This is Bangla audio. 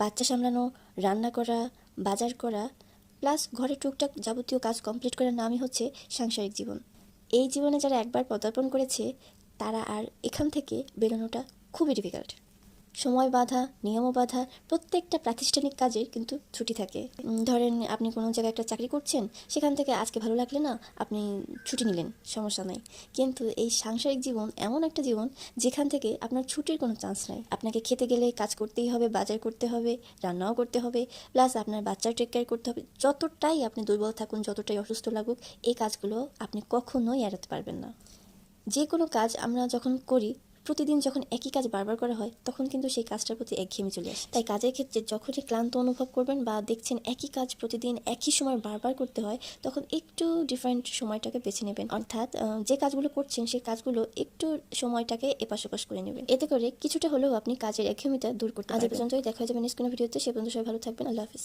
বাচ্চা সামলানো, রান্না করা, বাজার করা, প্লাস ঘরের টুকটাক যাবতীয় কাজ কমপ্লিট করার নামই হচ্ছে সাংসারিক জীবন। এই জীবনে যারা একবার পদার্পণ করেছে তারা আর এখান থেকে বেরোনোটা খুবই ডিফিকাল্ট। সময় বাঁধা, নিয়মও বাঁধা, প্রত্যেকটা প্রাতিষ্ঠানিক কাজের কিন্তু ছুটি থাকে। ধরেন আপনি কোনো জায়গায় একটা চাকরি করছেন, সেখান থেকে আজকে ভালো লাগলে না আপনি ছুটি নিলেন, সমস্যা নাই। কিন্তু এই সাংসারিক জীবন এমন একটা জীবন যেখান থেকে আপনার ছুটির কোনো চান্স নাই। আপনাকে খেতে গেলে কাজ করতেই হবে, বাজার করতে হবে, রান্নাও করতে হবে, প্লাস আপনার বাচ্চার টেক কেয়ার করতে হবে। যতটাই আপনি দুর্বল থাকুন, যতটাই অসুস্থ লাগুক, এই কাজগুলো আপনি কখনোই এড়াতে পারবেন না। যে কোনো কাজ আমরা যখন করি, প্রতিদিন যখন একই কাজ বারবার করা হয়, তখন কিন্তু সেই কাজটার প্রতি একঘেয়েমি চলে আসে। তাই কাজের ক্ষেত্রে যখনই ক্লান্ত অনুভব করবেন বা দেখছেন একই কাজ প্রতিদিন একই সময় বারবার করতে হয়, তখন একটু ডিফারেন্ট সময়টাকে বেছে নেবেন। অর্থাৎ যে কাজগুলো করছেন সেই কাজগুলো একটু সময়টাকে এপাশ ওপাশ করে নেবেন। এতে করে কিছুটা হলেও আপনি কাজের একঘেয়েমিটা দূর করতে পারবেন। আজ পর্যন্তই, দেখা যাবে নেক্সট কোনো ভিডিওতে। সে পর্যন্ত সবাই ভালো থাকবেন। আল্লাহ হাফিজ।